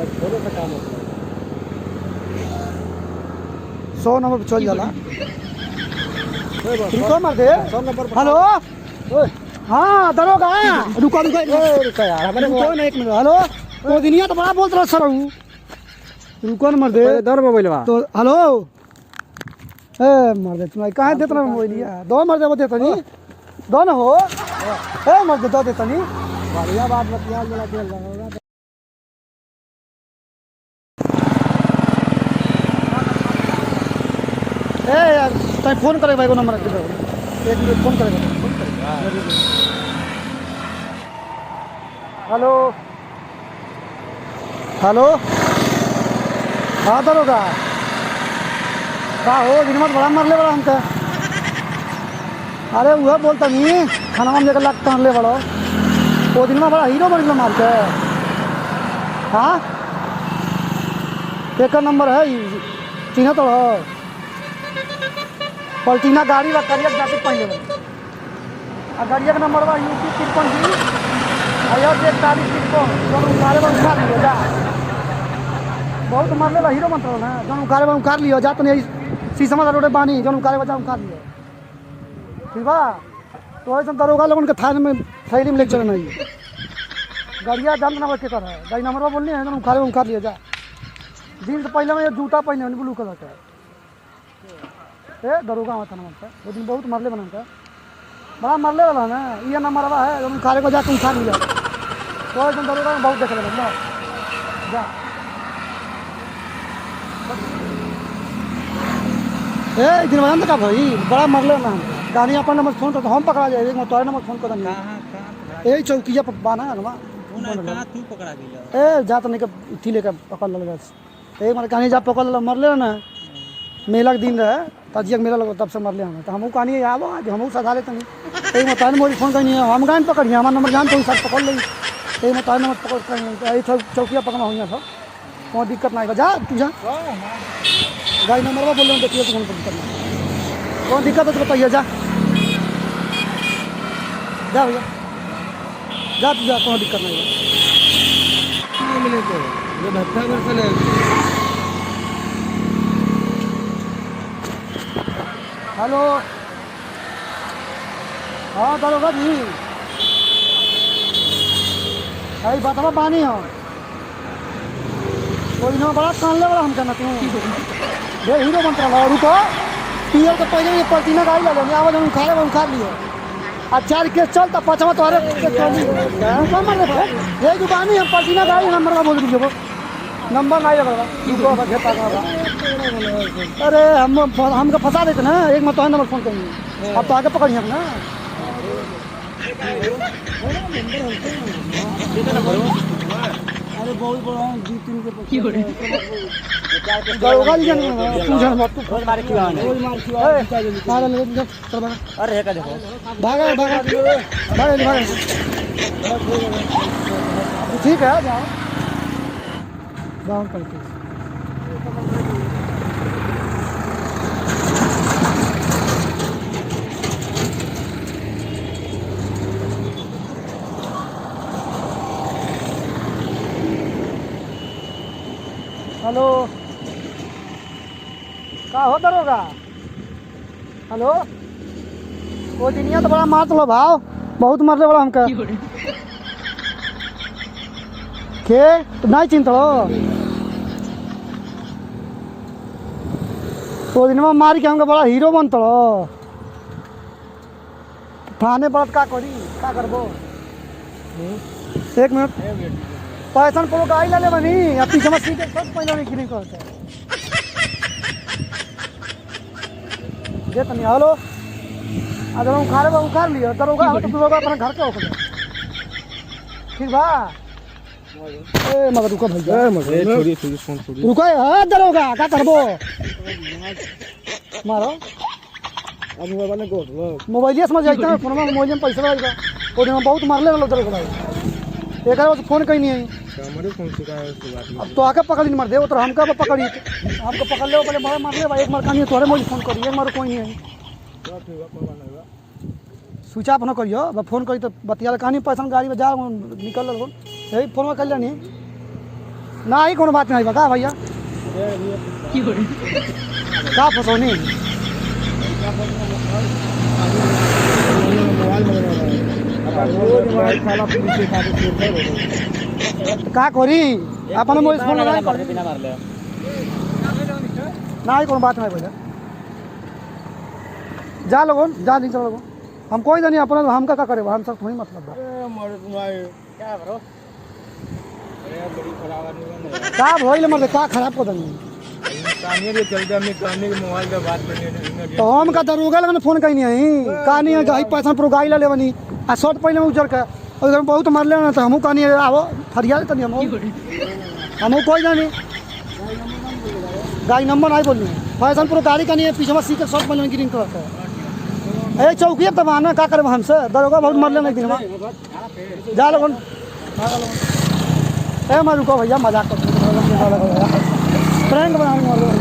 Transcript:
100 number पे चल जाला। रुको मर दे। हेलो हाँ दरोगा रुको रुको यार हमारे रुको ना 1 मिनट। हेलो वो दिनिया तो बड़ा बोलत रहा सर रुको न मर दे दर मोबाइल तो हेलो ए मर दे तुम कहाँ देत ना मोबाइल दो मर दे देता नहीं दो ना हो ए मर दे दो देता नहीं बढ़िया बात बतिया मेरा खेल रहा ए यार तै फोन करे भाई को नंबर दे 1 मिनट फोन करेगा हेलो हेलो हाँ दरोगा का हो दिन में बड़ा मरले बड़ा हमका अरे वह बोलता नहीं खाना में लेकर लगता ले बड़ो वो दिन में बड़ा हीरो बन गया मार के हाँ एक नंबर है चिन्ह तो पलटीना गाड़ी व करिया जाके पहले आ गाड़िया का नंबर बा यूपी 53 जी अयोध्या 41 जा बहुत मरले हीरो मंत्र ना जौन उखाड़े में उखाड़ लियो जा तो नहीं शीशमा रोडे बानी जौन उखाड़े बचा उखाड़ लियो ठीक बा तो ऐसा दरोगा लोगन के थाने में थैली में लेके चलना है गाड़िया जान नंबर के कर है गाड़ी नंबर बोलनी है जौन उखाड़े में उखाड़ लियो जा दिन से पहले में जूता पहने ब्लू कलर का ए दरोगा मत ना वो दिन बहुत मरले बना बड़ा मरले वाला ना ये नंबर है जौन उखाड़े को जाके उखाड़ लिया तो ऐसा दरोगा में बहुत देख लेना जा ए दिन में का भाई बड़ा मरले ना गाड़ी अपन नंबर फोन कर हम पकड़ा जाए एक तुम्हारे नंबर फोन कर यही चौकिया पर बाना है ना तू पकड़ा गया ए जा तो नहीं थी लेकर पकड़ लगा एक मारे कहानी जा पकड़ मरले ना मेला के दिन रहे तजिया मेला लगा तब से मरले हमें तो हमको कहानी आवो आज हमको सजा लेते नहीं एक मतान मोरी फोन करनी है हम गान पकड़िए हमारा नंबर जान तो सब पकड़ ली एक मतान नंबर पकड़ कर चौकिया पकड़ना हुई था कोई दिक्कत नहीं जा तू जा गाड़ी नंबर बोल रहे देखिए तो हमको दिक्कत नहीं कौन दिक्कत है तो बताइए जा जा भैया जा तू जा कोई दिक्कत नहीं हेलो हाँ दरोगा जी अरे बतावा पानी हो कोई ना बड़ा कान ले वाला हम करना तू ये हीरो बनता रहा रुको पीएल तो पहले ये पलटीना गाड़ी लगा नहीं आवाज उखाड़ लिए आज 4 केस चलता 5वां तुम्हारे कम मर रहे ये दुकानी हम पलटीना गाड़ी नंबर का बोल दीजिए नंबर नहीं लगा अरे हमको फंसा देते ना एक मत नंबर फोन करेंगे अब तो आगे पकड़िए हम ना अरे बहुत बड़ा 2-3 के दरोगा जी जाने पूछा मत तू फोन मारे क्यों आने अरे है का देखो भागा ठीक है जाओ डाउन करके हेलो का हो दरोगा हेलो वो दिनिया तो बड़ा मार लो भाव बहुत मरले बड़ा हमका के तो नहीं चिंता वो दिन में मार के हमका बड़ा हीरो बनता थाने पड़त का करी का करबो 1 मिनट पैसा पड़ो गाड़ी ले बनी अब पीछे मत सीधे सब पहले नहीं किने करते जे तनी हेलो अगर उखाड़ लियो दरोगा हो तो दरोगा अपना घर के होकर ठीक बा ए मगर रुको भैया छोड़ी फोन छोड़ी रुको हां दरोगा का करबो मारो अब मोबाइल में गोट मोबाइल समझ जाता फोन में मोबाइल में पैसा लगेगा और दिन में बहुत मारले वाला दरोगा भाई एक बार फोन कहीं नहीं आई हमारे फोन से का है उसकी बात अब तो आके पकड़ नहीं मर दे तो हमका पकड़ी हमको पकड़ ले पहले मार मार ले एक मार कहानी तोरे मोबाइल फोन करी एक मार कोई नहीं आई स्विच ऑफ न करियो अब फोन करी तो बतिया कहानी पैसा गाड़ी में जा निकल यही फोन में कर नहीं ना ही कोनो बात नहीं बता भैया का फसौनी का करी अपन मोबाइल फोन लगा ना ही कोनो बात नहीं भैया जा लोगों जा नहीं चलो लोगों हम कोई नहीं अपना हम का करे हम सब थोड़ी मतलब बा क्या ब्रो अरे बड़ी खराब आदमी बन का भइल मर का खराब को दनी कानिए के चलते हमने कानिए के मोबाइल पे बात करनी है तो हम का दरोगा लगन फोन कइनी है कहानी है गई पैसा पर गाई ले बनी आ शॉट पहले में उजर के और बहुत मारले ना तो हमहू कहानी आवो फरियाद तनी हमहू कोई नहीं गाड़ी नंबर नहीं बोलनी फैशन प्रो गाड़ी का नहीं है पीछे में सीकर शॉट पहले में ग्रीन कलर का ए चौकी तो माना का करे हमसे दरोगा बहुत मारले नहीं दिन में जा लोगन ए मैं रुको भैया मजाक कर प्रैंक बना रहे